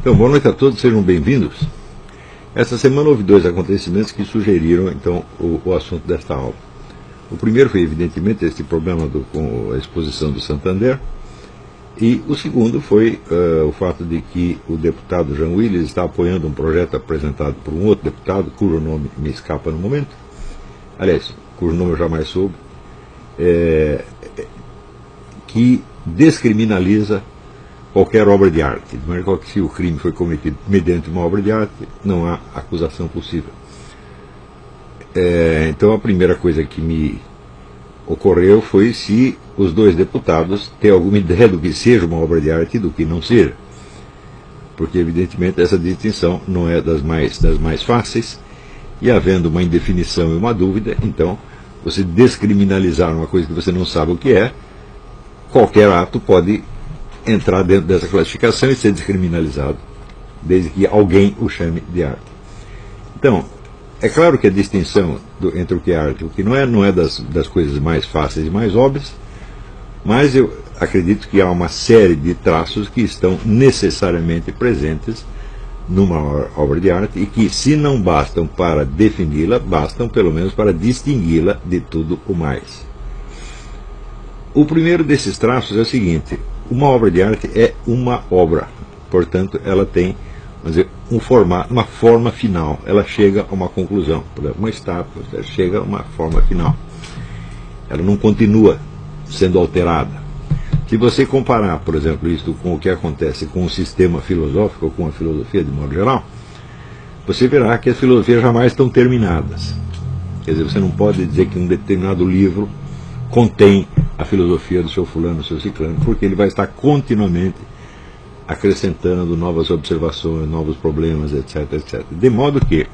Então, boa noite a todos, sejam bem-vindos. Essa semana houve dois acontecimentos que sugeriram, então, o assunto desta aula. O primeiro foi, evidentemente, esse problema com a exposição do Santander, e o segundo foi o fato de que o deputado Jean Willis está apoiando um projeto apresentado por um outro deputado, cujo nome me escapa no momento, aliás, cujo nome eu jamais soube, que descriminaliza qualquer obra de arte, de maneira que se o crime foi cometido mediante uma obra de arte, não há acusação possível. Então a primeira coisa que me ocorreu foi se os dois deputados têm alguma ideia do que seja uma obra de arte e do que não seja. Porque evidentemente essa distinção não é das mais fáceis, e havendo uma indefinição e uma dúvida, então você descriminalizar uma coisa que você não sabe o que é, qualquer ato pode entrar dentro dessa classificação e ser descriminalizado, desde que alguém o chame de arte. Então, é claro que a distinção entre o que é arte e o que não é das coisas mais fáceis e mais óbvias, mas eu acredito que há uma série de traços que estão necessariamente presentes numa obra de arte e que, se não bastam para defini-la, bastam pelo menos para distingui-la de tudo o mais. O primeiro desses traços é o seguinte: uma obra de arte é uma obra, portanto ela tem, vamos dizer, uma forma final, ela chega a uma conclusão. Por exemplo, uma estátua chega a uma forma final, ela não continua sendo alterada. Se você comparar, por exemplo, isso com o que acontece com o sistema filosófico ou com a filosofia de modo geral, você verá que as filosofias jamais estão terminadas. Quer dizer, você não pode dizer que um determinado livro contém a filosofia do seu fulano, do seu ciclano, porque ele vai estar continuamente acrescentando novas observações, novos problemas, etc, etc. De modo que,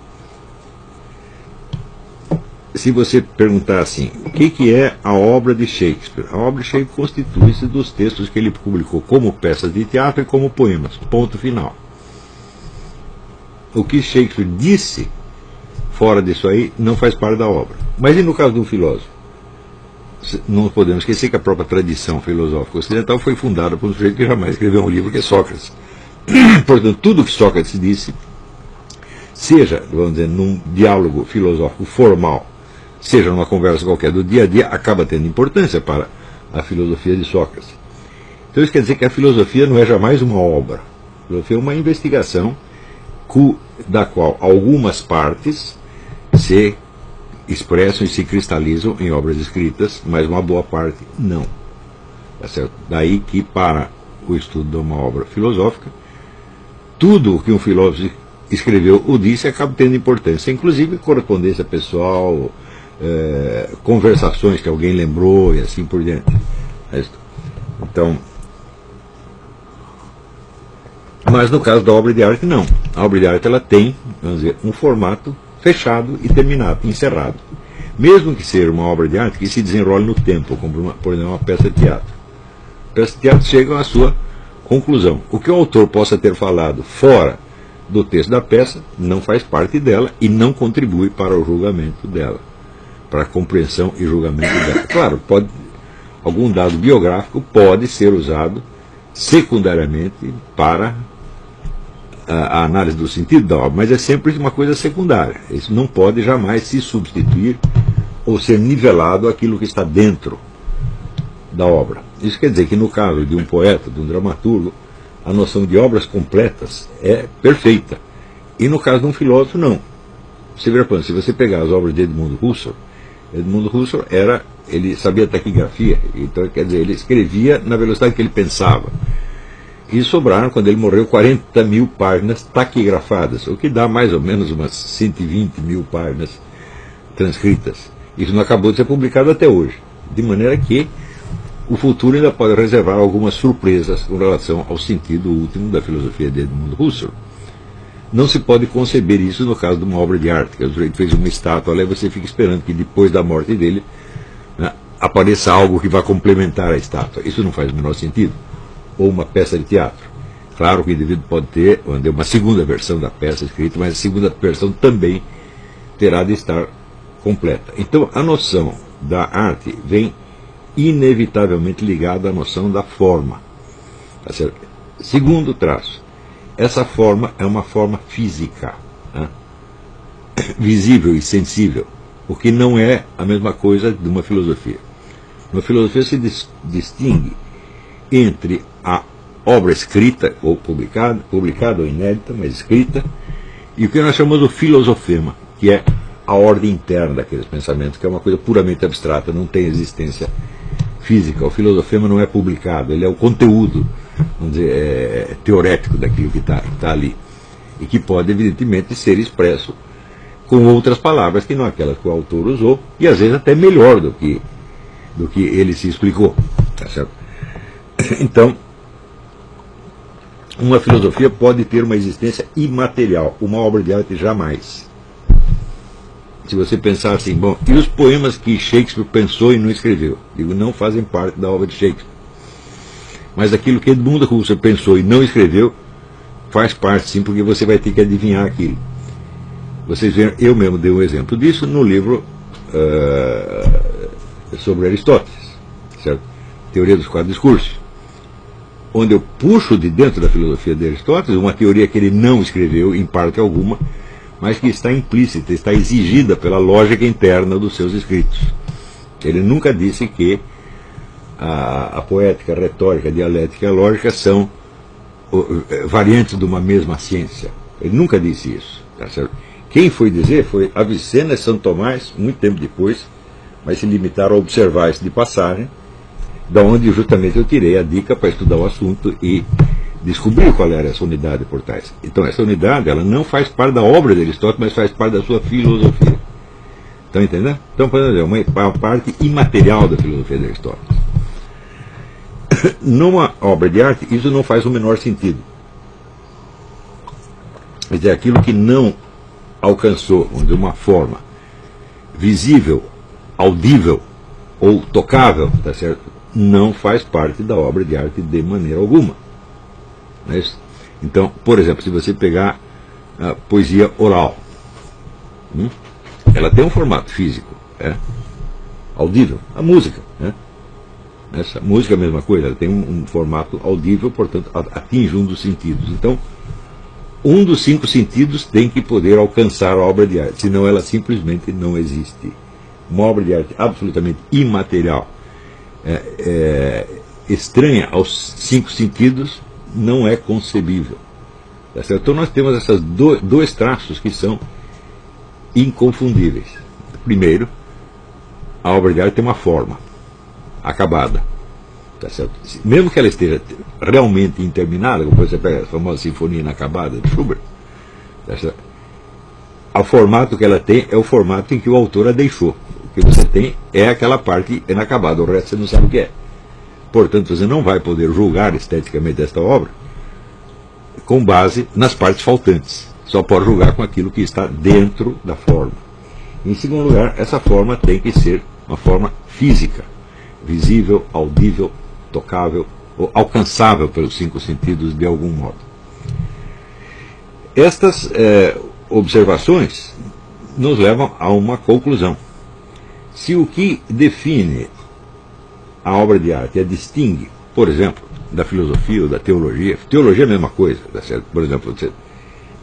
se você perguntar assim, o que é a obra de Shakespeare? A obra de Shakespeare constitui-se dos textos que ele publicou como peças de teatro e como poemas, ponto final. O que Shakespeare disse fora disso aí não faz parte da obra. Mas e no caso de um filósofo? Não podemos esquecer que a própria tradição filosófica ocidental foi fundada por um sujeito que jamais escreveu um livro, que é Sócrates. Portanto, tudo o que Sócrates disse, seja, vamos dizer, num diálogo filosófico formal, seja numa conversa qualquer do dia a dia, acaba tendo importância para a filosofia de Sócrates. Então isso quer dizer que a filosofia não é jamais uma obra. A filosofia é uma investigação da qual algumas partes se expressam e se cristalizam em obras escritas, mas uma boa parte não. Tá certo? Daí que, para o estudo de uma obra filosófica, tudo o que um filósofo escreveu ou disse acaba tendo importância, inclusive correspondência pessoal, conversações que alguém lembrou e assim por diante. Então, mas no caso da obra de arte, não. A obra de arte ela tem, vamos dizer, um formato fechado e terminado, encerrado. Mesmo que seja uma obra de arte que se desenrole no tempo, como por exemplo uma peça de teatro. Peças de teatro chegam à sua conclusão. O que o autor possa ter falado fora do texto da peça não faz parte dela e não contribui para o julgamento dela, para a compreensão e julgamento dela. Claro, algum dado biográfico pode ser usado secundariamente para a análise do sentido da obra, mas é sempre uma coisa secundária. Isso não pode jamais se substituir ou ser nivelado aquilo que está dentro da obra. Isso quer dizer que no caso de um poeta, de um dramaturgo, a noção de obras completas é perfeita. E no caso de um filósofo, não. Você vê, se você pegar as obras de Edmund Husserl ele sabia taquigrafia, então quer dizer, ele escrevia na velocidade que ele pensava. E sobraram, quando ele morreu, 40 mil páginas taquigrafadas, o que dá mais ou menos umas 120 mil páginas transcritas. Isso não acabou de ser publicado até hoje. De maneira que o futuro ainda pode reservar algumas surpresas com relação ao sentido último da filosofia de Edmund Husserl. Não se pode conceber isso no caso de uma obra de arte, que o sujeito fez uma estátua, ali você fica esperando que depois da morte dele, né, apareça algo que vá complementar a estátua. Isso não faz o menor sentido. Ou uma peça de teatro. Claro que o indivíduo pode ter uma segunda versão da peça escrita, mas a segunda versão também terá de estar completa. Então a noção da arte vem inevitavelmente ligada à noção da forma. Tá certo? Segundo traço, essa forma é uma forma física, né? Visível e sensível, o que não é a mesma coisa de uma filosofia. Uma filosofia se distingue entre a obra escrita ou publicada ou inédita, mas escrita, e o que nós chamamos de filosofema, que é a ordem interna daqueles pensamentos, que é uma coisa puramente abstrata, não tem existência física. O filosofema não é publicado, ele é o conteúdo, vamos dizer, teorético daquilo que está ali, e que pode, evidentemente, ser expresso com outras palavras que não aquelas que o autor usou, e às vezes até melhor do que ele se explicou. Tá certo? Então, uma filosofia pode ter uma existência imaterial, uma obra de arte jamais. Se você pensar assim, bom, e os poemas que Shakespeare pensou e não escreveu? Digo, não fazem parte da obra de Shakespeare. Mas aquilo que Edmund Husserl pensou e não escreveu, faz parte sim, porque você vai ter que adivinhar aquilo. Vocês veem, eu mesmo dei um exemplo disso no livro sobre Aristóteles, certo? Teoria dos Quatro Discursos, onde eu puxo de dentro da filosofia de Aristóteles uma teoria que ele não escreveu em parte alguma, mas que está implícita, está exigida pela lógica interna dos seus escritos. Ele nunca disse que a poética, a retórica, a dialética e a lógica são variantes de uma mesma ciência. Ele nunca disse isso. Tá certo? Quem foi dizer foi Avicena e Santo Tomás, muito tempo depois, mas se limitaram a observar isso de passagem, da onde justamente eu tirei a dica para estudar o assunto e descobrir qual era essa unidade por trás. Então essa unidade, ela não faz parte da obra de Aristóteles, mas faz parte da sua filosofia. Estão entendendo? Então, por exemplo, uma parte imaterial da filosofia de Aristóteles. Numa obra de arte, isso não faz o menor sentido. Quer dizer, aquilo que não alcançou, de uma forma visível, audível ou tocável, tá certo? Não faz parte da obra de arte de maneira alguma. Não é isso? Então, por exemplo, se você pegar a poesia oral, ela tem um formato físico, audível. A música, essa música é a mesma coisa, ela tem um formato audível, portanto, atinge um dos sentidos. Então, um dos 5 sentidos tem que poder alcançar a obra de arte, senão ela simplesmente não existe. Uma obra de arte absolutamente imaterial, estranha aos 5 sentidos, não é concebível. Tá certo? Então nós temos esses dois traços que são inconfundíveis. Primeiro, a obra de arte tem uma forma acabada. Tá certo? Mesmo que ela esteja realmente interminada, como você pega a famosa Sinfonia Inacabada de Schubert, tá certo? O formato que ela tem é o formato em que o autor a deixou. O que você tem é aquela parte inacabada, o resto você não sabe o que é. Portanto, você não vai poder julgar esteticamente esta obra com base nas partes faltantes. Só pode julgar com aquilo que está dentro da forma. Em segundo lugar, essa forma tem que ser uma forma física, visível, audível, tocável, ou alcançável pelos 5 sentidos de algum modo. Estas observações nos levam a uma conclusão. Se o que define a obra de arte a distingue, por exemplo, da filosofia ou da teologia, teologia é a mesma coisa, tá certo? Por exemplo,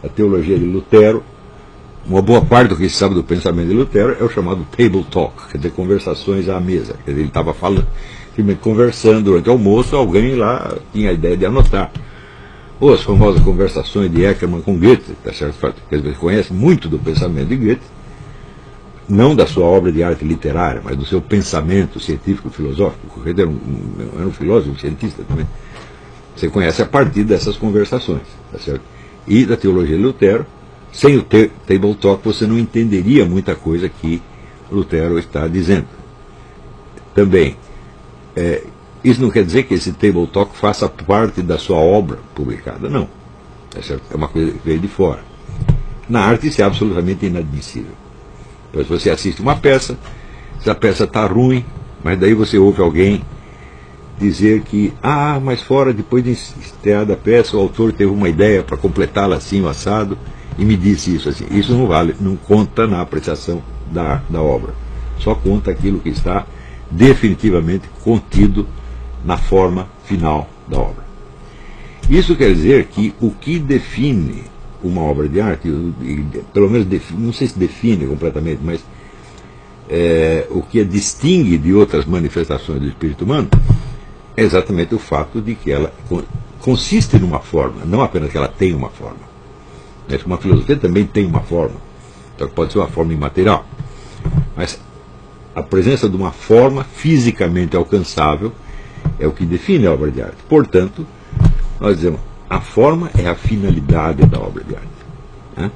a teologia de Lutero, uma boa parte do que se sabe do pensamento de Lutero é o chamado table talk, quer dizer, conversações à mesa. Quer dizer, ele estava falando, conversando durante o almoço, alguém lá tinha a ideia de anotar. Ou as famosas conversações de Eckermann com Goethe, tá certo? Quer dizer, conhece muito do pensamento de Goethe, não da sua obra de arte literária, mas do seu pensamento científico-filosófico. Ele era um filósofo, um cientista também. Você conhece a partir dessas conversações, tá certo? E da teologia de Lutero, sem o table talk você não entenderia muita coisa que Lutero está dizendo. Também, isso não quer dizer que esse table talk faça parte da sua obra publicada, não. Tá certo? É uma coisa que veio de fora. Na arte isso é absolutamente inadmissível. Então, se você assiste uma peça, se a peça está ruim, mas daí você ouve alguém dizer que, mas fora, depois de estrear a peça, o autor teve uma ideia para completá-la assim, o assado, e me disse isso assim. Isso não vale, não conta na apreciação da obra. Só conta aquilo que está definitivamente contido na forma final da obra. Isso quer dizer que o que define uma obra de arte, pelo menos não sei se define completamente, mas o que a distingue de outras manifestações do espírito humano é exatamente o fato de que ela consiste numa forma, não apenas que ela tem uma forma. Uma filosofia também tem uma forma, só que pode ser uma forma imaterial, mas a presença de uma forma fisicamente alcançável é o que define a obra de arte. Portanto, nós dizemos, a forma é a finalidade da obra de arte. Né?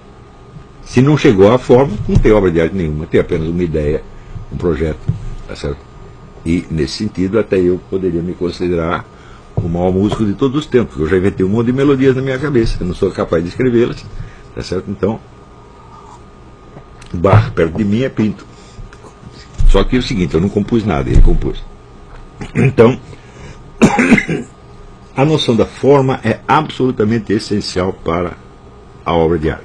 Se não chegou à forma, não tem obra de arte nenhuma, tem apenas uma ideia, um projeto. Tá certo? E, nesse sentido, até eu poderia me considerar o maior músico de todos os tempos, porque eu já inventei um monte de melodias na minha cabeça, eu não sou capaz de escrevê-las. Tá certo? Então, Bach, perto de mim, é Pinto. Só que é o seguinte, eu não compus nada, ele compôs. Então, a noção da forma é absolutamente essencial para a obra de arte.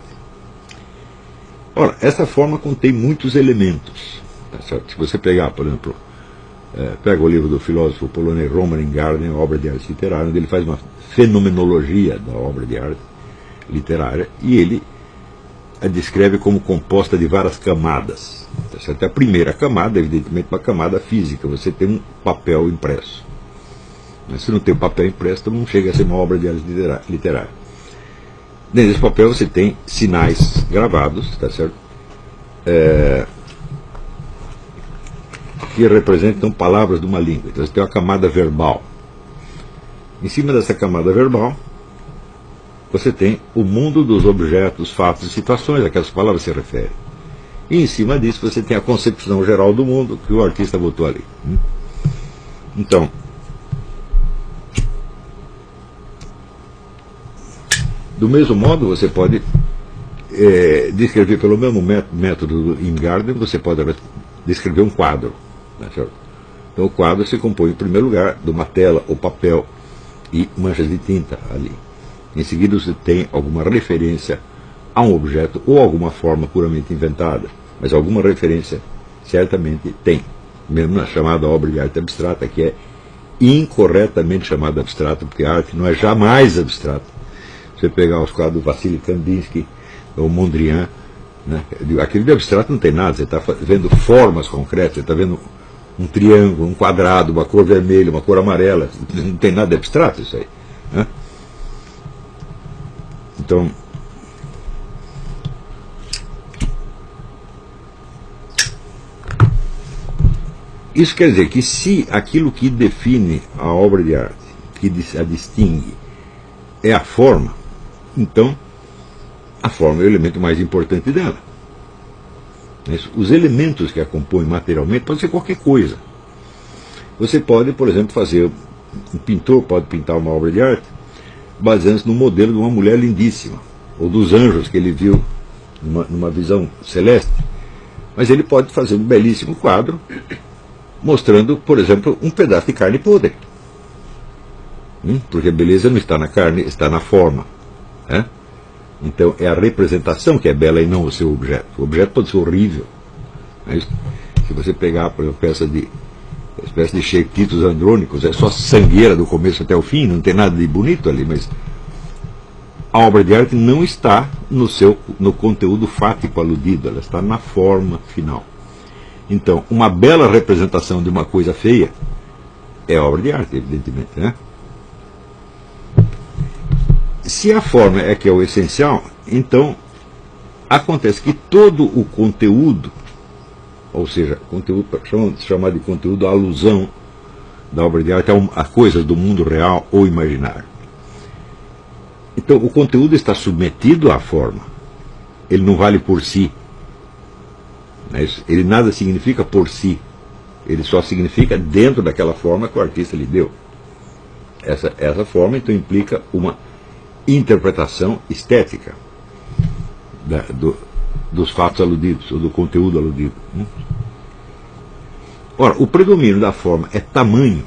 Ora, essa forma contém muitos elementos. Tá certo? Se você pegar, por exemplo, pega o livro do filósofo polonês Roman Ingarden, Obra de Arte Literária, onde ele faz uma fenomenologia da obra de arte literária, e ele a descreve como composta de várias camadas. Tá certo? A primeira camada, evidentemente, uma camada física, você tem um papel impresso. Mas se não tem papel impresso, então não chega a ser uma obra de arte literária. Dentro desse papel você tem sinais gravados, tá certo? Que representam palavras de uma língua. Então você tem uma camada verbal. Em cima dessa camada verbal, você tem o mundo dos objetos, fatos e situações a que as palavras se referem. E em cima disso você tem a concepção geral do mundo que o artista botou ali. Então, do mesmo modo, você pode descrever pelo mesmo método do Ingarden, você pode descrever um quadro. Né, certo? Então o quadro se compõe, em primeiro lugar, de uma tela ou papel e manchas de tinta ali. Em seguida você tem alguma referência a um objeto ou alguma forma puramente inventada, mas alguma referência certamente tem, mesmo na chamada obra de arte abstrata, que é incorretamente chamada abstrata, porque a arte não é jamais abstrata. Você pegar os quadros do Vassily Kandinsky ou Mondrian, né? Aquele de abstrato não tem nada, você está vendo formas concretas, você está vendo um triângulo, um quadrado, uma cor vermelha, uma cor amarela, não tem nada de abstrato isso aí. Né? Então, isso quer dizer que se aquilo que define a obra de arte, que a distingue, é a forma, então a forma é o elemento mais importante dela. Os elementos que a compõem materialmente pode ser qualquer coisa. Você pode, por exemplo, fazer, um pintor pode pintar uma obra de arte baseando-se no modelo de uma mulher lindíssima, ou dos anjos que ele viu numa visão celeste. Mas ele pode fazer um belíssimo quadro mostrando, por exemplo, um pedaço de carne podre. Porque a beleza não está na carne, está na forma. Né? Então é a representação que é bela e não o seu objeto. O objeto pode ser horrível. Mas, se você pegar, por exemplo, uma espécie de cheititos andrônicos, é só sangueira do começo até o fim, não tem nada de bonito ali, mas a obra de arte não está no conteúdo fático aludido, ela está na forma final. Então, uma bela representação de uma coisa feia é obra de arte, evidentemente, né? Se a forma é que é o essencial, então acontece que todo o conteúdo, ou seja, conteúdo chamado de conteúdo, a alusão da obra de arte a coisas do mundo real ou imaginário. Então o conteúdo está submetido à forma, ele não vale por si, ele nada significa por si, ele só significa dentro daquela forma que o artista lhe deu. Essa forma então implica uma interpretação estética dos fatos aludidos, ou do conteúdo aludido. Ora, o predomínio da forma é tamanho,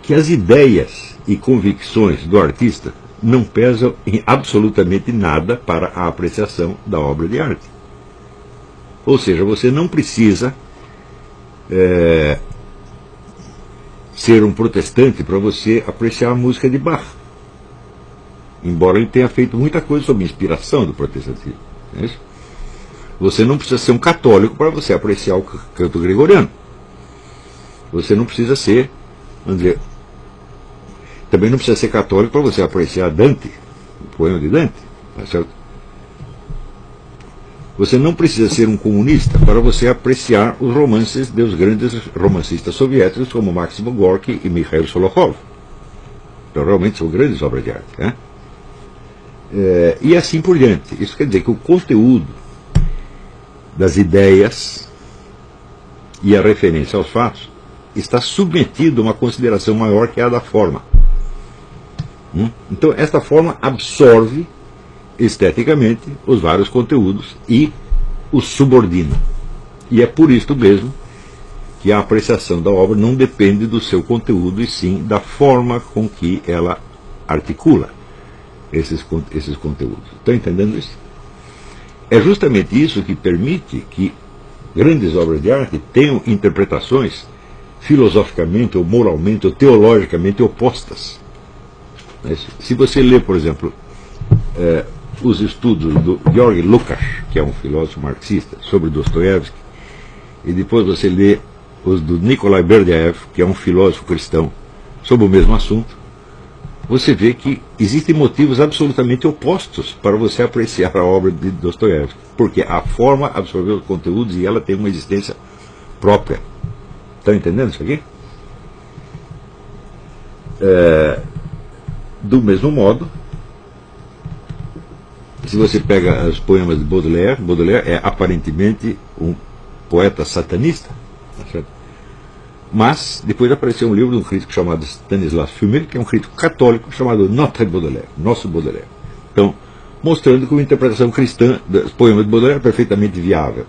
que as ideias e convicções do artista não pesam em absolutamente nada para a apreciação da obra de arte. Ou seja, você não precisa ser um protestante para você apreciar a música de Bach. Embora ele tenha feito muita coisa sob inspiração do protestantismo. Não é isso? Você não precisa ser um católico para você apreciar o canto gregoriano. Você não precisa ser, vamos dizer, também não precisa ser católico para você apreciar Dante, o poema de Dante. Tá certo? Você não precisa ser um comunista para você apreciar os romances dos grandes romancistas soviéticos como Maximo Gorky e Mikhail Sholokhov. Então realmente são grandes obras de arte. Né? E assim por diante. Isso quer dizer que o conteúdo das ideias e a referência aos fatos está submetido a uma consideração maior que a da forma. Então esta forma absorve esteticamente os vários conteúdos e os subordina. E é por isso mesmo que a apreciação da obra não depende do seu conteúdo, e sim da forma com que ela articula esses conteúdos. Estão entendendo isso? É justamente isso que permite que grandes obras de arte tenham interpretações filosoficamente, ou moralmente, ou teologicamente opostas. Se você lê, por exemplo, os estudos do Georg Lukács, que é um filósofo marxista, sobre Dostoiévski, e depois você lê os do Nikolai Berdyaev, que é um filósofo cristão, sobre o mesmo assunto, você vê que existem motivos absolutamente opostos para você apreciar a obra de Dostoiévski, porque a forma absorveu os conteúdos e ela tem uma existência própria. Estão entendendo isso aqui? Do mesmo modo, se você pega os poemas de Baudelaire, Baudelaire é aparentemente um poeta satanista, tá certo? Mas depois apareceu um livro de um crítico chamado Stanislas Fumet, que é um crítico católico chamado Notre Baudelaire, Nosso Baudelaire. Então, mostrando que uma interpretação cristã dos poemas de Baudelaire é perfeitamente viável.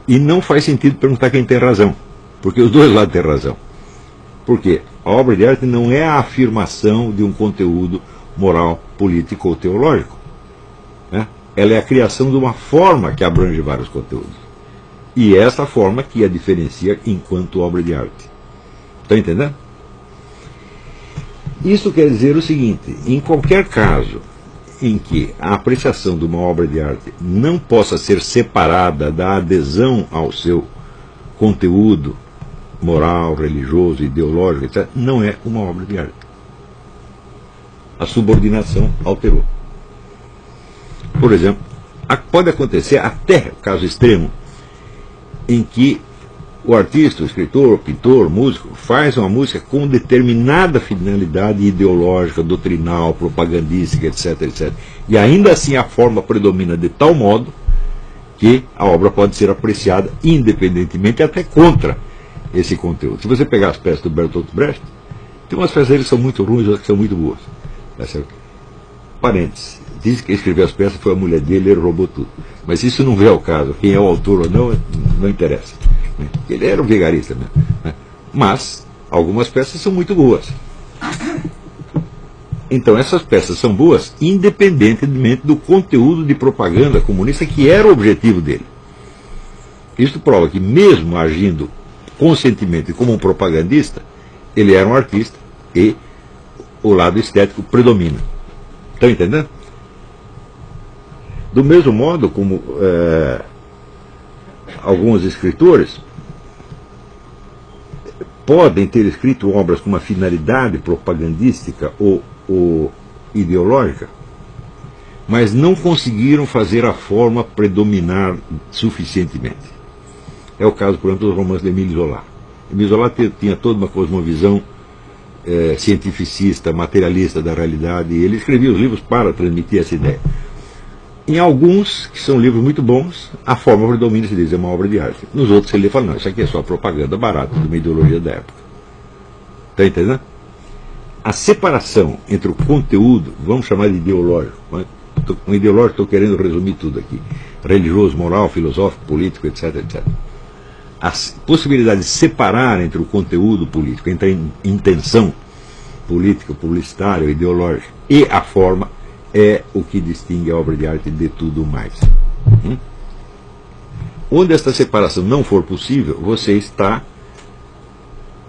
E não faz sentido perguntar quem tem razão, porque os dois lados têm razão. Por quê? A obra de arte não é a afirmação de um conteúdo moral, político ou teológico. Né? Ela é a criação de uma forma que abrange vários conteúdos. E é essa forma que a diferencia enquanto obra de arte. Está entendendo? Isso quer dizer o seguinte: em qualquer caso em que a apreciação de uma obra de arte não possa ser separada da adesão ao seu conteúdo moral, religioso, ideológico, etc., não é uma obra de arte. A subordinação alterou. Por exemplo, pode acontecer até o caso extremo em que o artista, o escritor, o pintor, o músico faz uma música com determinada finalidade ideológica, doutrinal, propagandística, etc., etc. E ainda assim a forma predomina de tal modo que a obra pode ser apreciada independentemente, até contra esse conteúdo. Se você pegar as peças do Bertolt Brecht, tem umas peças que são muito ruins, outras que são muito boas. Parênteses. Diz que escreveu as peças foi a mulher dele, ele roubou tudo. Mas isso não vê ao caso. Quem é o autor ou não, não interessa. Ele era um vigarista mesmo. Mas algumas peças são muito boas. Então essas peças são boas independentemente do conteúdo de propaganda comunista que era o objetivo dele. Isto prova que mesmo agindo conscientemente como um propagandista, ele era um artista e o lado estético predomina. Estão entendendo? Do mesmo modo como alguns escritores podem ter escrito obras com uma finalidade propagandística ou ideológica, mas não conseguiram fazer a forma predominar suficientemente. É o caso, por exemplo, dos romances de Émile Zola. Émile Zola tinha toda uma cosmovisão cientificista, materialista da realidade, e ele escrevia os livros para transmitir essa ideia. Em alguns, que são livros muito bons, a forma predomina, se diz, é uma obra de arte. Nos outros, ele fala, não, isso aqui é só propaganda barata de uma ideologia da época. Está entendendo? A separação entre o conteúdo, vamos chamar de ideológico, um ideológico, estou querendo resumir tudo aqui, religioso, moral, filosófico, político, etc., etc. A possibilidade de separar entre o conteúdo político, entre a intenção política, publicitária, ideológica e a forma, é o que distingue a obra de arte de tudo mais. Onde esta separação não for possível, você está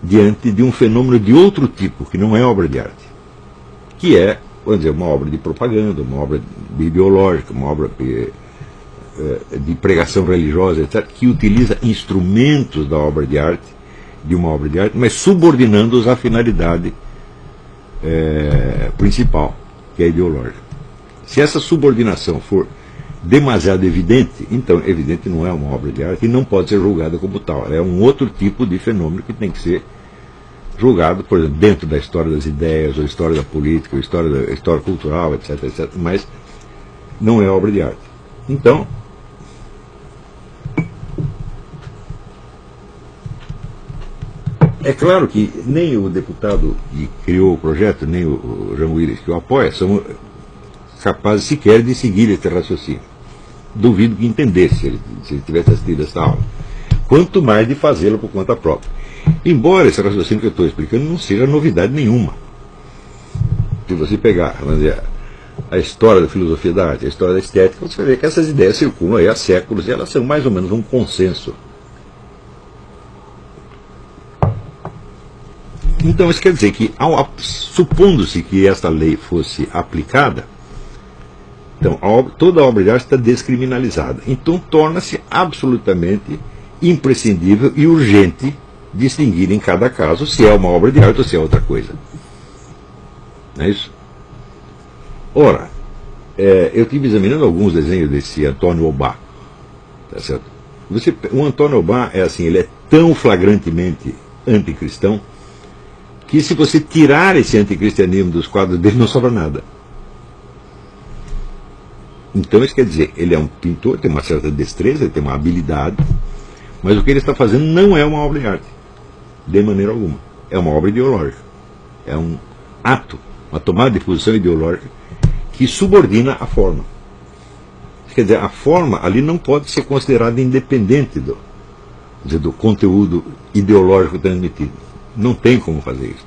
diante de um fenômeno de outro tipo, que não é obra de arte, que é, vamos dizer, uma obra de propaganda, uma obra ideológica, uma obra de pregação religiosa, etc., que utiliza instrumentos da obra de arte, de uma obra de arte, mas subordinando-os à finalidade principal, que é ideológica. Se essa subordinação for demasiado evidente, então evidente não é uma obra de arte e não pode ser julgada como tal. Ela é um outro tipo de fenômeno que tem que ser julgado, por exemplo, dentro da história das ideias, ou história da política, ou história cultural, etc., etc., mas não é obra de arte. Então, é claro que nem o deputado que criou o projeto, nem o Jean Willis que o apoia, são capazes sequer de seguir esse raciocínio. Duvido que entendesse se ele tivesse assistido essa aula. Quanto mais de fazê-lo por conta própria. Embora esse raciocínio que eu estou explicando não seja novidade nenhuma. Se você pegar, vamos dizer, a história da filosofia da arte, a história da estética, você vai ver que essas ideias circulam aí há séculos e elas são mais ou menos um consenso. Então isso quer dizer que, supondo-se que esta lei fosse aplicada, então toda a obra de arte está descriminalizada. Então torna-se absolutamente imprescindível e urgente distinguir em cada caso se é uma obra de arte ou se é outra coisa. Não é isso? Ora, eu estive examinando alguns desenhos desse Antônio Obá. Tá certo? O Antônio Obá é assim, ele é tão flagrantemente anticristão que se você tirar esse anticristianismo dos quadros dele, não sobra nada. Então isso quer dizer, ele é um pintor, tem uma certa destreza, ele tem uma habilidade, mas o que ele está fazendo não é uma obra de arte, de maneira alguma. É uma obra ideológica. É um ato, uma tomada de posição ideológica que subordina a forma. Quer dizer, a forma ali não pode ser considerada independente do conteúdo ideológico transmitido. Não tem como fazer isso.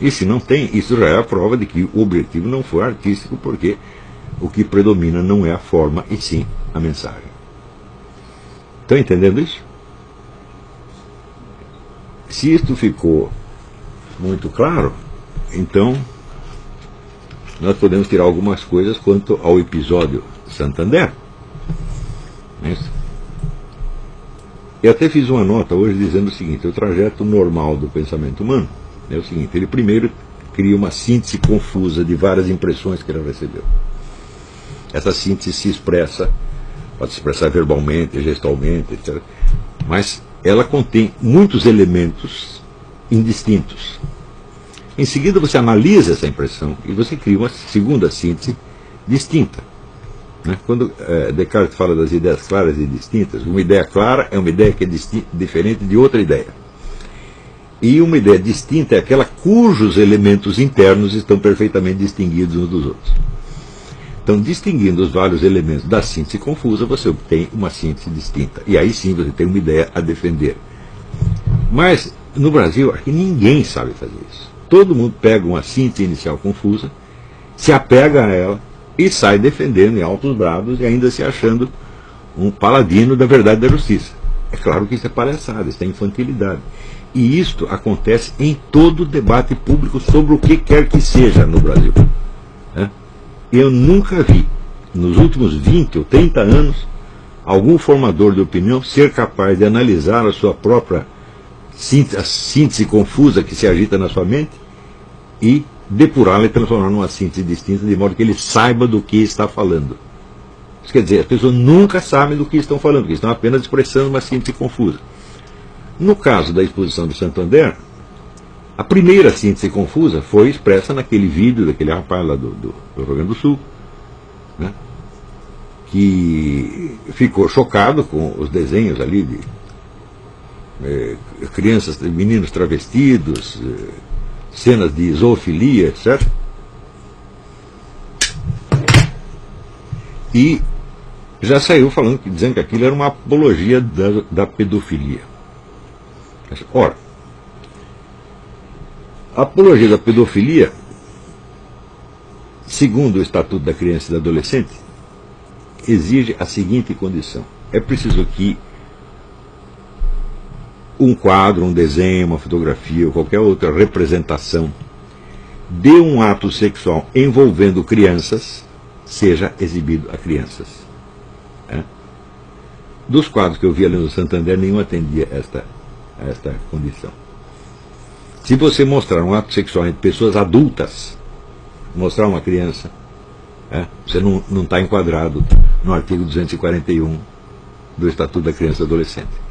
E se não tem, isso já é a prova de que o objetivo não foi artístico, porque o que predomina não é a forma, e sim a mensagem. Estão entendendo isso? Se isto ficou muito claro, então nós podemos tirar algumas coisas quanto ao episódio Santander. Eu até fiz uma nota hoje dizendo o seguinte: o trajeto normal do pensamento humano é o seguinte: ele primeiro cria uma síntese confusa de várias impressões que ele recebeu. Essa síntese se expressa, pode se expressar verbalmente, gestalmente, etc. Mas ela contém muitos elementos indistintos. Em seguida você analisa essa impressão e você cria uma segunda síntese distinta. Quando Descartes fala das ideias claras e distintas, uma ideia clara é uma ideia que é diferente de outra ideia. E uma ideia distinta é aquela cujos elementos internos estão perfeitamente distinguidos uns dos outros. Então, distinguindo os vários elementos da síntese confusa, você obtém uma síntese distinta. E aí sim você tem uma ideia a defender. Mas, no Brasil, acho que ninguém sabe fazer isso. Todo mundo pega uma síntese inicial confusa, se apega a ela e sai defendendo em altos brados e ainda se achando um paladino da verdade e da justiça. É claro que isso é palhaçada, isso é infantilidade. E isto acontece em todo debate público sobre o que quer que seja no Brasil. Eu nunca vi, nos últimos 20 ou 30 anos, algum formador de opinião ser capaz de analisar a sua própria síntese confusa que se agita na sua mente e depurá-la e transformar numa síntese distinta, de modo que ele saiba do que está falando. Isso quer dizer, as pessoas nunca sabem do que estão falando, porque estão apenas expressando uma síntese confusa. No caso da exposição do Santander, a primeira síntese confusa foi expressa naquele vídeo daquele rapaz lá do Rio Grande do Sul, que ficou chocado com os desenhos ali de crianças, meninos travestidos, cenas de zoofilia, etc. E já saiu falando, dizendo que aquilo era uma apologia da pedofilia. Ora, a apologia da pedofilia, segundo o Estatuto da Criança e do Adolescente, exige a seguinte condição: é preciso que um quadro, um desenho, uma fotografia ou qualquer outra representação de um ato sexual envolvendo crianças seja exibido a crianças. Dos quadros que eu vi ali no Santander, nenhum atendia esta condição. Se você mostrar um ato sexual entre pessoas adultas, mostrar uma criança, você não está enquadrado no artigo 241 do Estatuto da Criança e do Adolescente.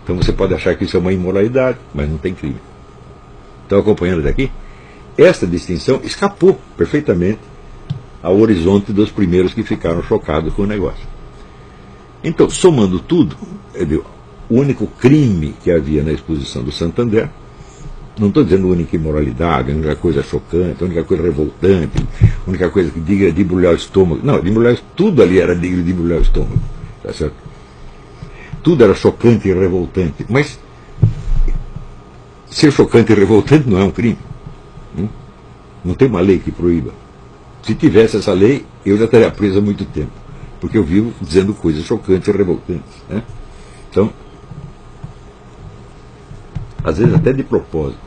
Então você pode achar que isso é uma imoralidade, mas não tem crime. Estão acompanhando daqui? Esta distinção escapou perfeitamente ao horizonte dos primeiros que ficaram chocados com o negócio. Então, somando tudo, o único crime que havia na exposição do Santander, não estou dizendo a única imoralidade, a única coisa chocante, a única coisa revoltante, a única coisa que diga de embrulhar o estômago. Não, tudo ali era digno de embrulhar o estômago. Tá certo? Tudo era chocante e revoltante. Mas ser chocante e revoltante não é um crime. Não tem uma lei que proíba. Se tivesse essa lei, eu já estaria preso há muito tempo. Porque eu vivo dizendo coisas chocantes e revoltantes. Então, às vezes até de propósito,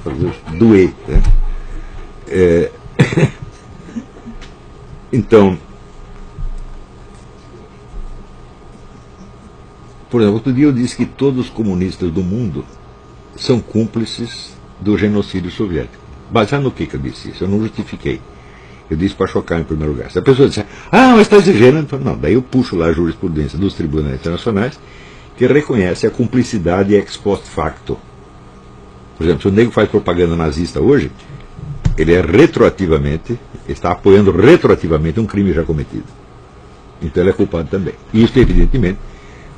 para fazer doer. Então, por exemplo, outro dia eu disse que todos os comunistas do mundo são cúmplices do genocídio soviético. Baseado no que eu disse isso? Eu não justifiquei. Eu disse para chocar em primeiro lugar. Se a pessoa disser, mas está exagerando, então, não, daí eu puxo lá a jurisprudência dos tribunais internacionais que reconhece a cumplicidade ex post facto. Por exemplo, se o negro faz propaganda nazista hoje, ele é retroativamente, está apoiando retroativamente um crime já cometido. Então ele é culpado também. E isso, evidentemente,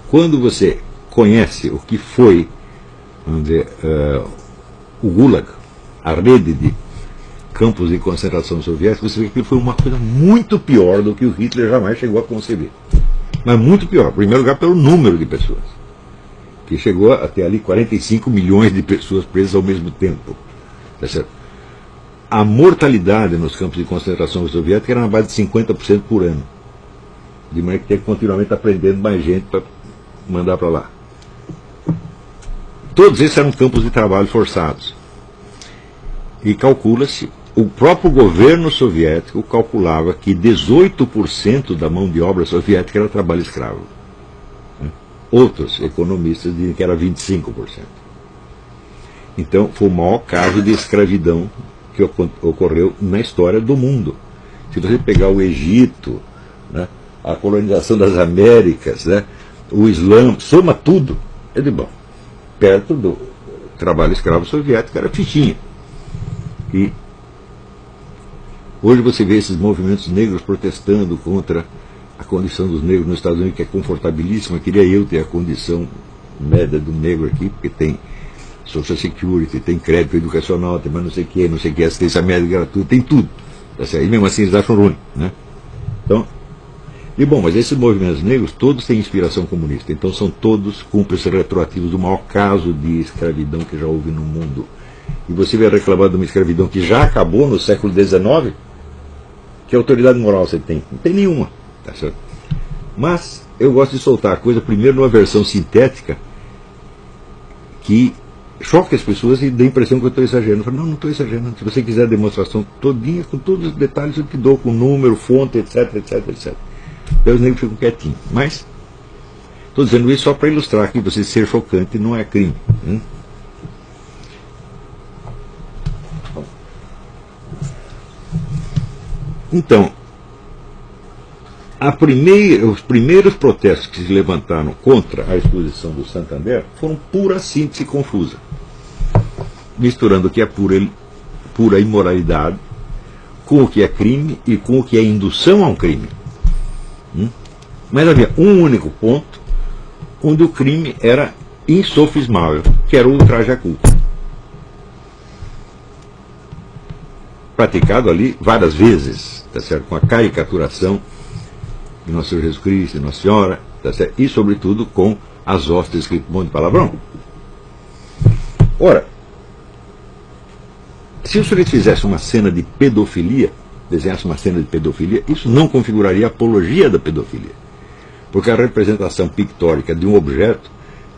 quando você conhece o que foi, vamos dizer, o Gulag, a rede de campos de concentração soviéticos, você vê que aquilo foi uma coisa muito pior do que o Hitler jamais chegou a conceber. Mas muito pior. Em primeiro lugar, pelo número de pessoas. Que chegou a ter ali 45 milhões de pessoas presas ao mesmo tempo. Tá certo? A mortalidade nos campos de concentração soviética era na base de 50% por ano. De maneira que tem que continuamente aprendendo mais gente para mandar para lá. Todos esses eram campos de trabalho forçados. E calcula-se, o próprio governo soviético calculava que 18% da mão de obra soviética era trabalho escravo. Outros economistas dizem que era 25%. Então, foi o maior caso de escravidão que ocorreu na história do mundo. Se você pegar o Egito, a colonização das Américas, o Islã, soma tudo, é de bom. Perto do trabalho escravo soviético era fichinha. E hoje você vê esses movimentos negros protestando contra a condição dos negros nos Estados Unidos, que é confortabilíssima. Queria eu ter a condição média do negro aqui, porque tem Social Security, tem crédito educacional, tem mais não sei o que, assistência médica gratuita, tem tudo. E mesmo assim eles acham ruim. Então, e bom, mas esses movimentos negros todos têm inspiração comunista, então são todos cúmplices retroativos do maior caso de escravidão que já houve no mundo. E você vai reclamar de uma escravidão que já acabou no século XIX? Que autoridade moral você tem? Não tem nenhuma. Tá certo? Mas eu gosto de soltar a coisa primeiro numa versão sintética que choca as pessoas e dá a impressão que eu estou exagerando. Eu falo, não estou exagerando. Se você quiser a demonstração todinha, com todos os detalhes, eu te dou com número, fonte, etc, etc, etc. Daí os negros ficam quietinhos. Mas estou dizendo isso só para ilustrar que você ser chocante não é crime. Então, os primeiros protestos que se levantaram contra a exposição do Santander foram pura síntese confusa, misturando o que é pura imoralidade com o que é crime e com o que é indução a um crime. Mas havia um único ponto onde o crime era insofismável, que era o ultraje à culpa. Praticado ali várias vezes, tá certo? Com a caricaturação de Nosso Senhor Jesus Cristo, de Nossa Senhora, tá certo? E sobretudo com as hostes escritas com um monte de palavrão. Ora, se o sujeito fizesse uma cena de pedofilia, desenhasse uma cena de pedofilia, isso não configuraria apologia da pedofilia. Porque a representação pictórica de um objeto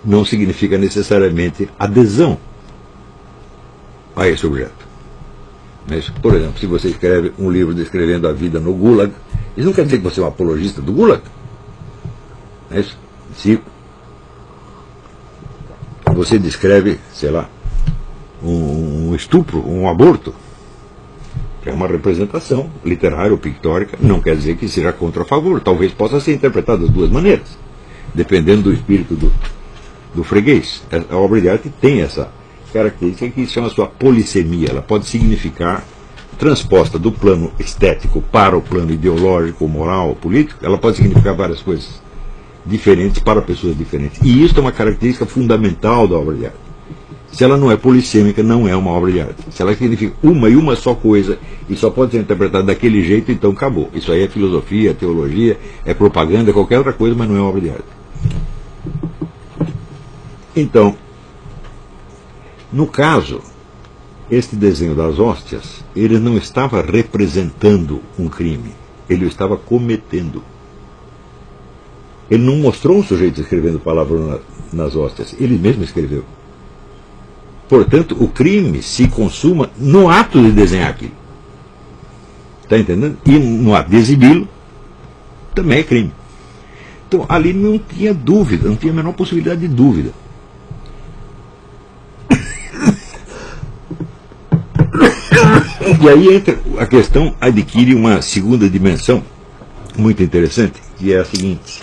não significa necessariamente adesão a esse objeto. Mas, por exemplo, se você escreve um livro descrevendo a vida no Gulag, isso não quer dizer que você é um apologista do Gulag. Se você descreve, sei lá, um estupro, um aborto, é uma representação literária ou pictórica, não quer dizer que seja contra ou a favor. Talvez possa ser interpretado das duas maneiras, dependendo do espírito do freguês. A obra de arte tem essa característica que chama sua polissemia. Ela pode significar, transposta do plano estético para o plano ideológico, moral, político, ela pode significar várias coisas diferentes para pessoas diferentes. E isso é uma característica fundamental da obra de arte. Se ela não é polissêmica, não é uma obra de arte. Se ela significa uma e uma só coisa e só pode ser interpretada daquele jeito, então acabou. Isso aí é filosofia, é teologia, é propaganda, é qualquer outra coisa, mas não é obra de arte. Então, no caso, este desenho das hóstias, ele não estava representando um crime, ele o estava cometendo. Ele não mostrou um sujeito escrevendo palavras nas hóstias, ele mesmo escreveu. Portanto, o crime se consuma no ato de desenhar aquilo. Está entendendo? E no ato de exibi-lo, também é crime. Então, ali não tinha dúvida, não tinha a menor possibilidade de dúvida. E aí entra, a questão adquire uma segunda dimensão muito interessante, que é a seguinte.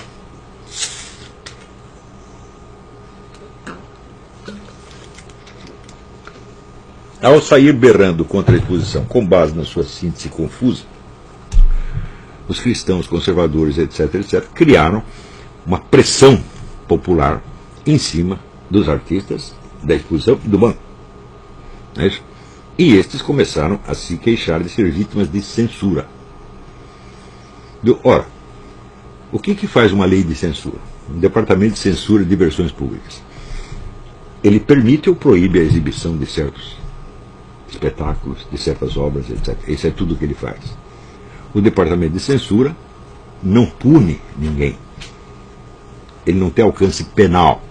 Ao sair berrando contra a exposição, com base na sua síntese confusa, os cristãos, conservadores, etc., criaram uma pressão popular em cima dos artistas, da exposição e do banco. Não é isso? E estes começaram a se queixar de ser vítimas de censura. Ora, o que faz uma lei de censura? Um departamento de censura de diversões públicas. Ele permite ou proíbe a exibição de certos espetáculos, de certas obras, etc. Isso é tudo o que ele faz. O departamento de censura não pune ninguém. Ele não tem alcance penal.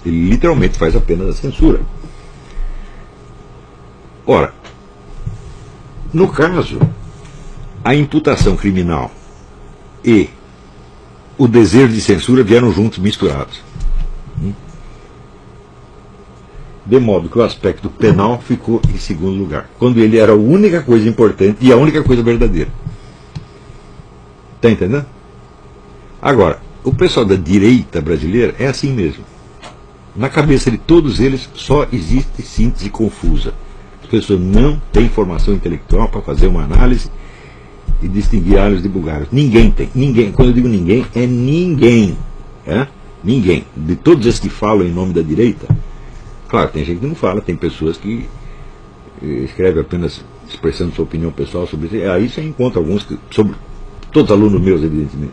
Ele literalmente faz apenas a censura. Ora, no caso, a imputação criminal e o desejo de censura vieram juntos, misturados. De modo que o aspecto penal ficou em segundo lugar, quando ele era a única coisa importante e a única coisa verdadeira. Está entendendo? Agora, o pessoal da direita brasileira é assim mesmo. Na cabeça de todos eles só existe síntese confusa. As pessoas não têm formação intelectual para fazer uma análise e distinguir alhos de bugalhos. Ninguém tem. Ninguém. Quando eu digo ninguém, é ninguém. É? Ninguém. De todos esses que falam em nome da direita, claro, tem gente que não fala, tem pessoas que escrevem apenas expressando sua opinião pessoal sobre isso. Aí você encontra alguns, sobre todos os alunos meus, evidentemente,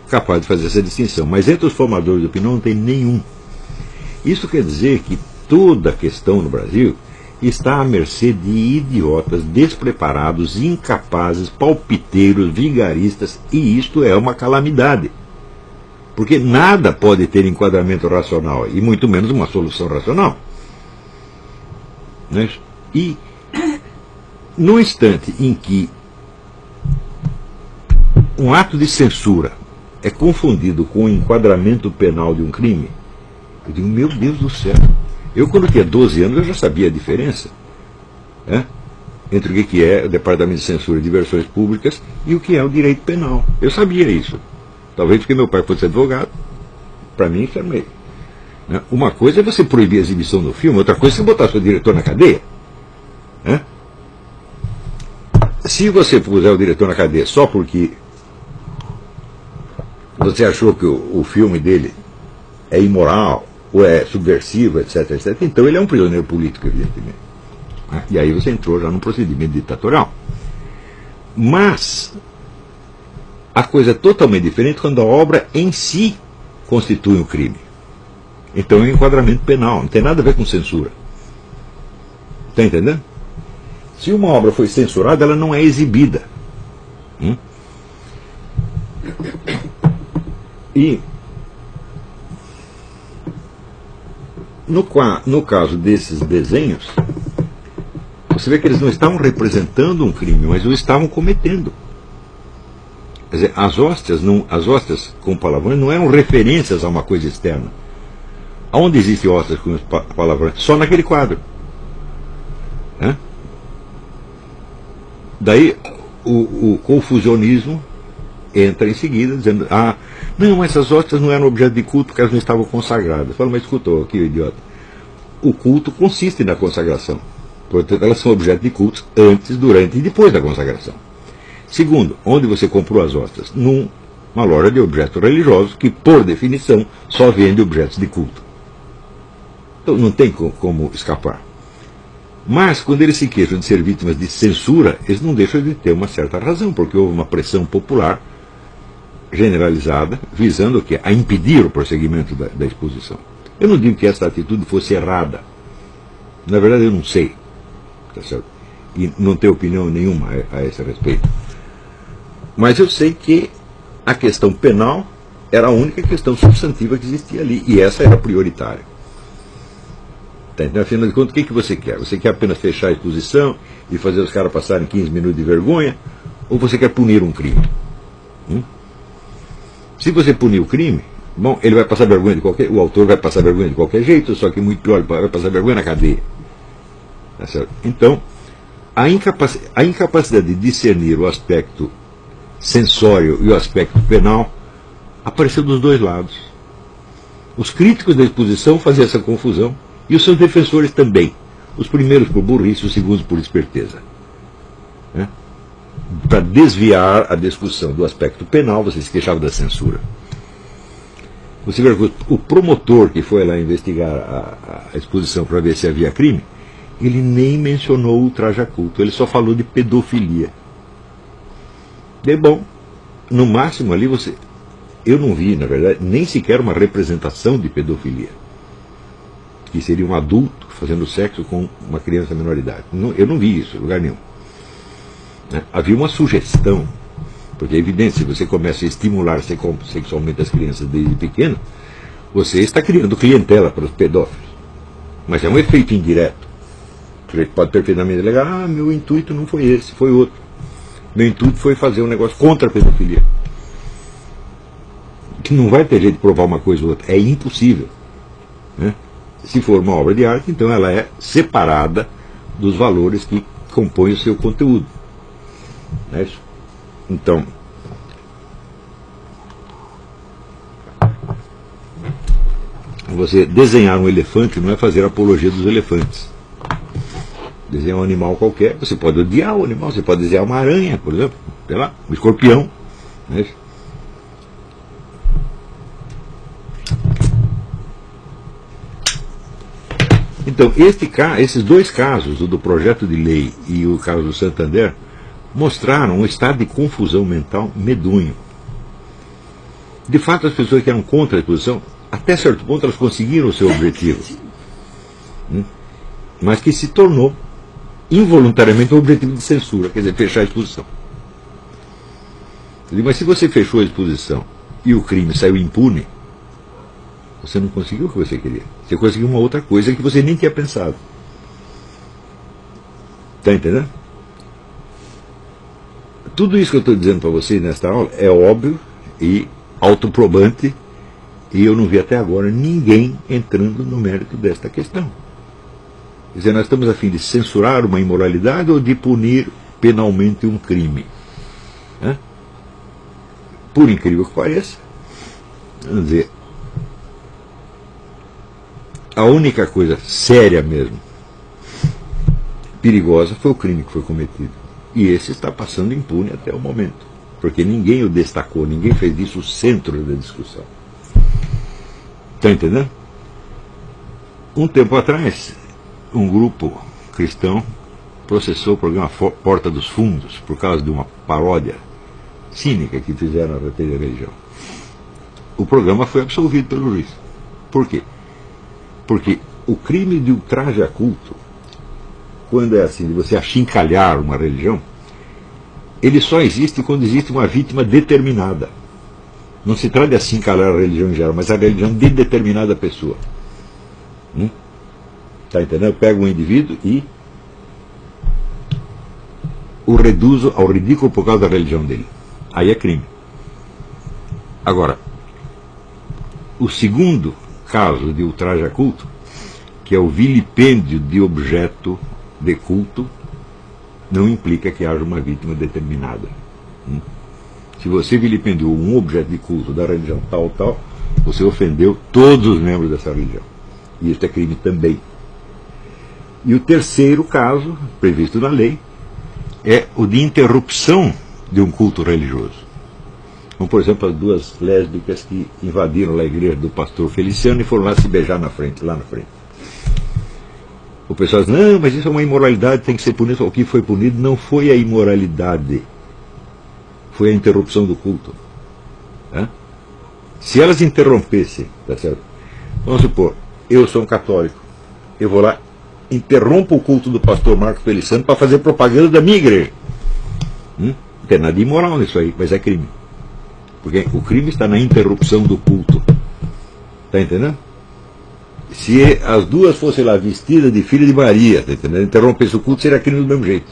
capazes de fazer essa distinção. Mas entre os formadores de opinião não tem nenhum. Isso quer dizer que toda a questão no Brasil está à mercê de idiotas, despreparados, incapazes, palpiteiros, vigaristas, e isto é uma calamidade. Porque nada pode ter enquadramento racional, e muito menos uma solução racional. Não é isso? E, no instante em que um ato de censura é confundido com o enquadramento penal de um crime, eu digo, meu Deus do céu. Eu, quando tinha 12 anos, eu já sabia a diferença entre o que é o Departamento de Censura de Diversões Públicas e o que é o direito penal. Eu sabia isso. Talvez porque meu pai fosse advogado. Para mim, isso era meio. Uma coisa é você proibir a exibição do filme, outra coisa é você botar seu diretor na cadeia. Se você puser o diretor na cadeia só porque você achou que o filme dele é imoral, ou é subversivo, etc., etc., então ele é um prisioneiro político, evidentemente. E aí você entrou já num procedimento ditatorial. Mas a coisa é totalmente diferente quando a obra em si constitui um crime. Então é um enquadramento penal, não tem nada a ver com censura. Está entendendo? Se uma obra foi censurada, ela não é exibida. E No caso desses desenhos, você vê que eles não estavam representando um crime, mas o estavam cometendo. Quer dizer, as hóstias com palavrões não eram referências a uma coisa externa. Aonde existem hóstias com palavrões? Só naquele quadro. Daí o confusionismo entra em seguida, dizendo: não, essas hóstias não eram objeto de culto porque elas não estavam consagradas. Fala, mas escutou aqui, idiota. O culto consiste na consagração. Portanto, elas são objeto de culto antes, durante e depois da consagração. Segundo, onde você comprou as hóstias? Numa loja de objetos religiosos que, por definição, só vende objetos de culto. Então não tem como escapar. Mas, quando eles se queixam de ser vítimas de censura, eles não deixam de ter uma certa razão, porque houve uma pressão popular generalizada, visando o quê? A impedir o prosseguimento da exposição. Eu não digo que essa atitude fosse errada. Na verdade, eu não sei. Tá certo? E não tenho opinião nenhuma a esse respeito. Mas eu sei que a questão penal era a única questão substantiva que existia ali, e essa era prioritária. Então, afinal de contas, o que você quer? Você quer apenas fechar a exposição e fazer os caras passarem 15 minutos de vergonha? Ou você quer punir um crime? Se você punir o crime, bom, ele vai passar vergonha o autor vai passar vergonha de qualquer jeito, só que muito pior, ele vai passar vergonha na cadeia. Tá certo? Então, a incapacidade de discernir o aspecto sensório e o aspecto penal apareceu dos dois lados. Os críticos da exposição faziam essa confusão, e os seus defensores também. Os primeiros por burrice, os segundos por esperteza. Para desviar a discussão do aspecto penal, você se queixava da censura. Você vê que o promotor que foi lá investigar a exposição para ver se havia crime, ele nem mencionou o traje a culto, ele só falou de pedofilia. E bom, no máximo ali eu não vi, na verdade, nem sequer uma representação de pedofilia, que seria um adulto fazendo sexo com uma criança menor de idade. Eu não vi isso em lugar nenhum. Havia uma sugestão, porque é evidente, se você começa a estimular sexualmente as crianças desde pequeno, você está criando clientela para os pedófilos. Mas é um efeito indireto. O sujeito pode perfeitamente alegar: meu intuito não foi esse, foi outro. Meu intuito foi fazer um negócio contra a pedofilia. Que não vai ter jeito de provar uma coisa ou outra. É impossível. Se for uma obra de arte, então ela é separada dos valores que compõem o seu conteúdo. Não é isso? Então, você desenhar um elefante não é fazer apologia dos elefantes. Desenhar um animal qualquer, você pode odiar o animal, você pode desenhar uma aranha, por exemplo, sei lá, um escorpião. Não é isso? Então, esses dois casos, o do projeto de lei e o caso do Santander, mostraram um estado de confusão mental medonho. De fato, as pessoas que eram contra a exposição, até certo ponto, elas conseguiram o seu objetivo, mas que se tornou involuntariamente um objetivo de censura, quer dizer, fechar a exposição. Mas se você fechou a exposição e o crime saiu impune, você não conseguiu o que você queria. Você conseguiu uma outra coisa que você nem tinha pensado. Está entendendo? Tudo isso que eu estou dizendo para vocês nesta aula é óbvio e autoprobante, e eu não vi até agora ninguém entrando no mérito desta questão. Quer dizer, nós estamos a fim de censurar uma imoralidade ou de punir penalmente um crime. Por incrível que pareça, vamos dizer, a única coisa séria mesmo, perigosa, foi o crime que foi cometido. E esse está passando impune até o momento, porque ninguém o destacou, ninguém fez disso o centro da discussão. Está entendendo? Um tempo atrás, um grupo cristão processou o programa Porta dos Fundos por causa de uma paródia cínica que fizeram a respeito da religião. O programa foi absolvido pelo juiz. Por quê? Porque o crime de ultraje a culto, quando é assim, de você achincalhar uma religião, ele só existe quando existe uma vítima determinada. Não se trata de achincalhar a religião em geral, mas a religião de determinada pessoa. Está entendendo? Eu pego um indivíduo e o reduzo ao ridículo por causa da religião dele. Aí é crime. Agora, o segundo caso de ultraje a culto, que é o vilipêndio de objeto de culto, não implica que haja uma vítima determinada. Se você vilipendiou um objeto de culto da religião tal, você ofendeu todos os membros dessa religião. E isso é crime também. E o terceiro caso, previsto na lei, é o de interrupção de um culto religioso. Como, por exemplo, as duas lésbicas que invadiram a igreja do pastor Feliciano e foram lá se beijar na frente, lá na frente. O pessoal diz, não, mas isso é uma imoralidade, tem que ser punido. O que foi punido não foi a imoralidade, foi a interrupção do culto. Se elas interrompessem, tá certo? Vamos supor, eu sou um católico, eu vou lá, interrompo o culto do pastor Marcos Feliciano para fazer propaganda da minha igreja. Não tem nada de imoral nisso aí, mas é crime. Porque o crime está na interrupção do culto. Está entendendo? Se as duas fossem lá vestidas de filha de Maria, tá entendendo? Interrompesse o culto, seria crime do mesmo jeito.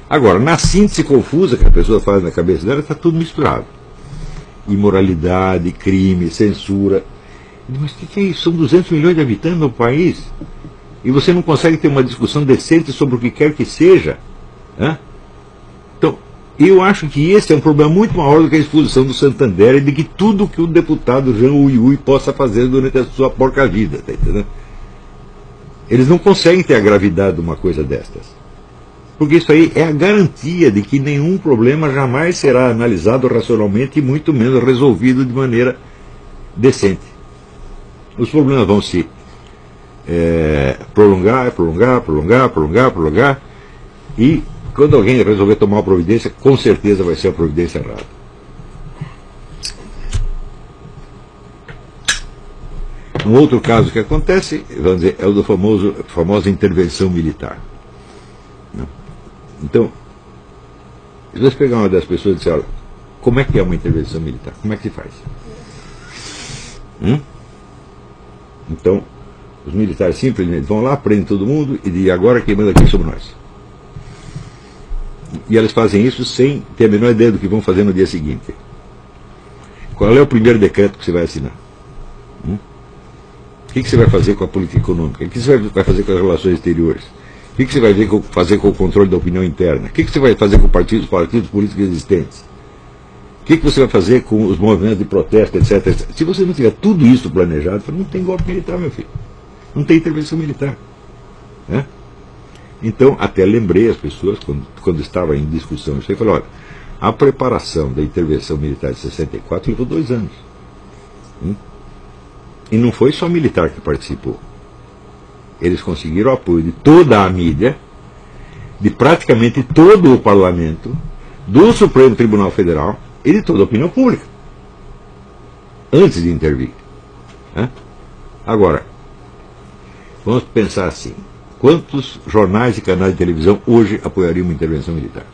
Agora, na síntese confusa que a pessoa faz na cabeça dela, está tudo misturado. Imoralidade, crime, censura. Mas o que é isso? São 200 milhões de habitantes no país. E você não consegue ter uma discussão decente sobre o que quer que seja. Então, eu acho que esse é um problema muito maior do que a expulsão do Santander e de que tudo que o deputado Jean Ui possa fazer durante a sua porca vida. Tá entendendo? Eles não conseguem ter a gravidade de uma coisa destas. Porque isso aí é a garantia de que nenhum problema jamais será analisado racionalmente e muito menos resolvido de maneira decente. Os problemas vão se prolongar, e quando alguém resolver tomar uma providência, com certeza vai ser a providência errada. Um outro caso que acontece, vamos dizer, é o da famosa intervenção militar. Então, se você pegar uma das pessoas e disser, olha, como é que é uma intervenção militar? Como é que se faz? Então, os militares simplesmente vão lá, prendem todo mundo e dizem, agora quem manda aqui sobre nós. E eles fazem isso sem ter a menor ideia do que vão fazer no dia seguinte. Qual é o primeiro decreto que você vai assinar? O que você vai fazer com a política econômica? O que você vai fazer com as relações exteriores? O que você vai fazer com o controle da opinião interna? O que você vai fazer com os partidos políticos existentes? O que você vai fazer com os movimentos de protesto, etc, etc. Se você não tiver tudo isso planejado, não tem golpe militar, meu filho. Não tem intervenção militar. Então, até lembrei as pessoas, quando estava em discussão, eu falei, olha, a preparação da intervenção militar de 64 levou 2 anos. E não foi só militar que participou. Eles conseguiram o apoio de toda a mídia, de praticamente todo o parlamento, do Supremo Tribunal Federal e de toda a opinião pública, antes de intervir. Agora, vamos pensar assim, quantos jornais e canais de televisão hoje apoiariam uma intervenção militar?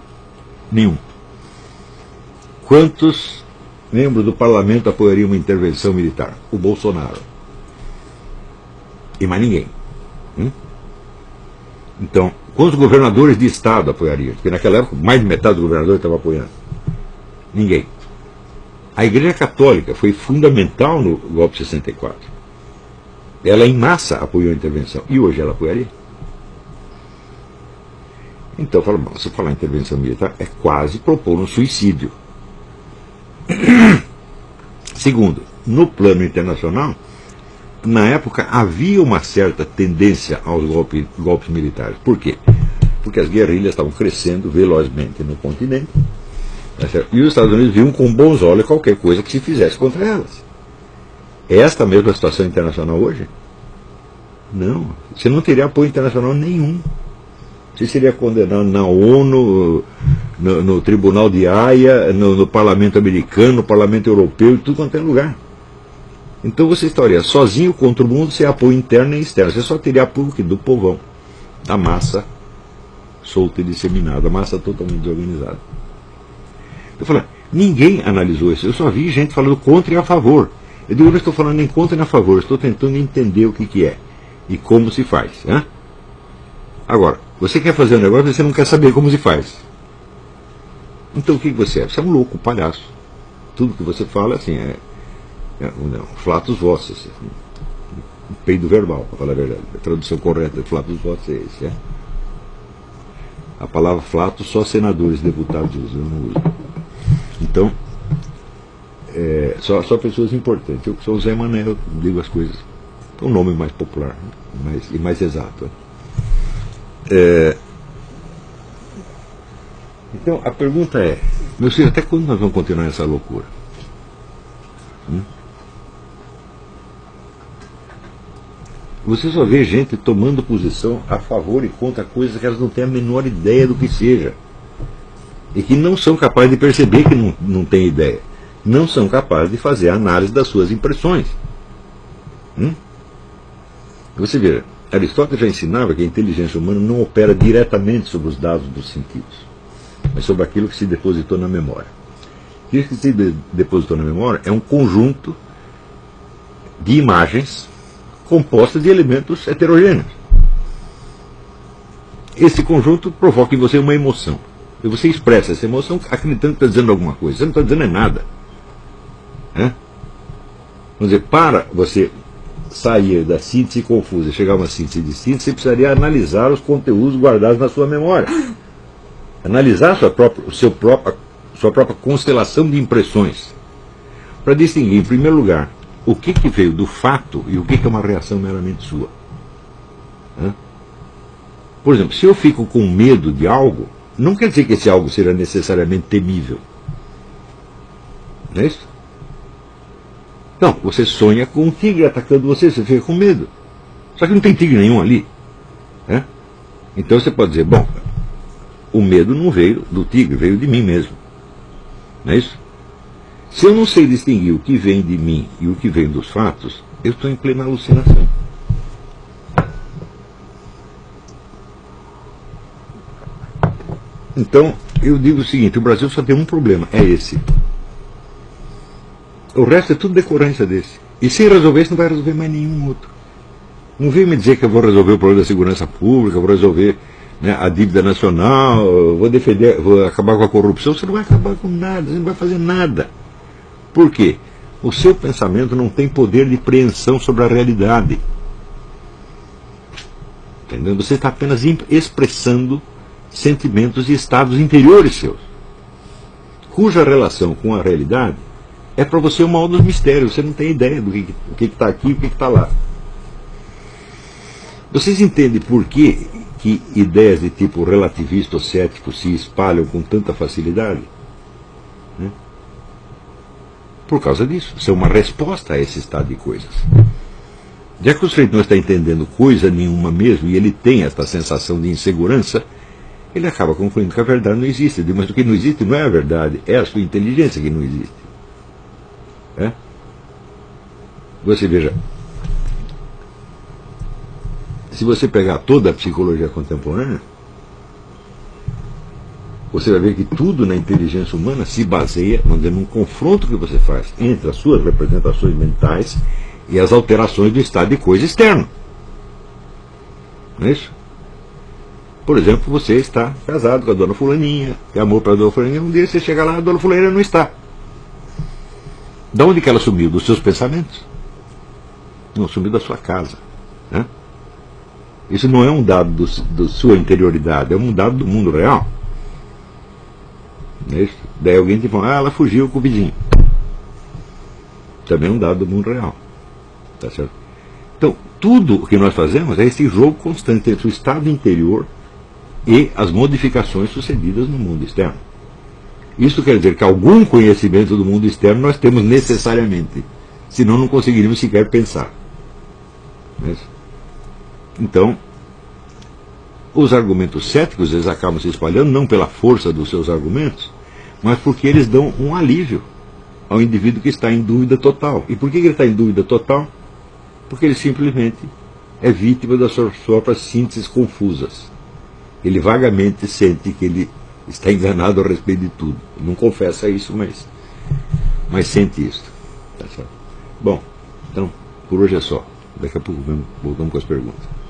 Nenhum. Quantos membros do parlamento apoiariam uma intervenção militar? O Bolsonaro. E mais ninguém. Então, quantos governadores de estado apoiariam? Porque naquela época mais de metade dos governadores estava apoiando. Ninguém. A Igreja Católica foi fundamental no golpe de 64. Ela em massa apoiou a intervenção. E hoje ela apoiaria? Então, eu falo, bom, se falar em intervenção militar, é quase propor um suicídio. Segundo, no plano internacional, na época havia uma certa tendência aos golpes militares. Por quê? Porque as guerrilhas estavam crescendo velozmente no continente, e os Estados Unidos viam com bons olhos qualquer coisa que se fizesse contra elas. É esta mesma situação internacional hoje? Não. Você não teria apoio internacional nenhum. Você seria condenado na ONU, no Tribunal de Haia, no Parlamento Americano, no Parlamento Europeu, em tudo quanto é lugar. Então você estaria sozinho contra o mundo, sem apoio interno e externo. Você só teria apoio do povão, da massa solta e disseminada, a massa totalmente desorganizada. Eu falei, ninguém analisou isso. Eu só vi gente falando contra e a favor. Eu digo, eu não estou falando nem contra nem a favor, eu estou tentando entender o que é e como se faz. Né? Agora, você quer fazer um negócio e você não quer saber como se faz. Então o que você é? Você é um louco, um palhaço. Tudo que você fala assim flatus vocis, um peido verbal, para falar a verdade. A tradução correta de flatus vocis é esse. A palavra flatus só senadores, deputados usam, eu não uso. Então, só pessoas importantes. Eu sou o Zé Mané, eu digo as coisas com um nome mais popular e mais exato. Então, a pergunta é, meus filhos, até quando nós vamos continuar essa loucura? Você só vê gente tomando posição a favor e contra coisas que elas não têm a menor ideia do que seja. E que não são capazes de perceber que não têm ideia. Não são capazes de fazer a análise das suas impressões. Você vê, Aristóteles já ensinava que a inteligência humana não opera diretamente sobre os dados dos sentidos, mas sobre aquilo que se depositou na memória. Aquilo que se depositou na memória é um conjunto de imagens compostas de elementos heterogêneos. Esse conjunto provoca em você uma emoção. E você expressa essa emoção acreditando que está dizendo alguma coisa. Você não está dizendo nada. Vamos dizer, para você sair da síntese confusa e chegar a uma síntese distinta, você precisaria analisar os conteúdos guardados na sua memória. Analisar sua própria constelação de impressões. Para distinguir, em primeiro lugar, o que veio do fato e o que é uma reação meramente sua. Por exemplo, se eu fico com medo de algo, não quer dizer que esse algo seja necessariamente temível. Não é isso? Não, você sonha com um tigre atacando você, você fica com medo. Só que não tem tigre nenhum ali. Então você pode dizer, bom, o medo não veio do tigre, veio de mim mesmo. Não é isso? Se eu não sei distinguir o que vem de mim e o que vem dos fatos, eu estou em plena alucinação. Então, eu digo o seguinte, o Brasil só tem um problema, é esse. O resto é tudo decorrência desse. E se resolver isso, não vai resolver mais nenhum outro. Não vem me dizer que eu vou resolver o problema da segurança pública, vou resolver a dívida nacional, vou defender, vou acabar com a corrupção. Você não vai acabar com nada, você não vai fazer nada. Por quê? O seu pensamento não tem poder de preensão sobre a realidade. Entendeu? Você está apenas expressando sentimentos e estados interiores seus, cuja relação com a realidade é para você o maior dos mistérios. Você não tem ideia do que está aqui e o que está lá. Vocês entendem por que ideias de tipo relativista ou cético se espalham com tanta facilidade? Por causa disso. Isso é uma resposta a esse estado de coisas. Já que o sujeito não está entendendo coisa nenhuma mesmo, e ele tem esta sensação de insegurança, ele acaba concluindo que a verdade não existe. Mas o que não existe não é a verdade, é a sua inteligência que não existe. Você veja, se você pegar toda a psicologia contemporânea, você vai ver que tudo na inteligência humana se baseia, vamos dizer, num confronto que você faz entre as suas representações mentais e as alterações do estado de coisa externo. Não é isso? Por exemplo, você está casado com a dona fulaninha, tem amor para a dona fulaninha, um dia você chega lá, a dona fulaninha não está. De onde que ela sumiu? Dos seus pensamentos? Não, sumiu da sua casa. Isso não é um dado da sua interioridade, é um dado do mundo real. Não é isso? Daí alguém te fala, ela fugiu com o vizinho. Também é um dado do mundo real. Tá certo? Então, tudo o que nós fazemos é esse jogo constante entre o estado interior e as modificações sucedidas no mundo externo. Isso quer dizer que algum conhecimento do mundo externo nós temos necessariamente, senão não conseguiríamos sequer pensar. Então, os argumentos céticos eles acabam se espalhando não pela força dos seus argumentos, mas porque eles dão um alívio ao indivíduo que está em dúvida total. E por que ele está em dúvida total? Porque ele simplesmente é vítima das suas próprias sínteses confusas. Ele vagamente sente que ele está enganado a respeito de tudo. Não confessa isso, mas sente isso. Tá certo? Bom, então, por hoje é só. Daqui a pouco voltamos com as perguntas.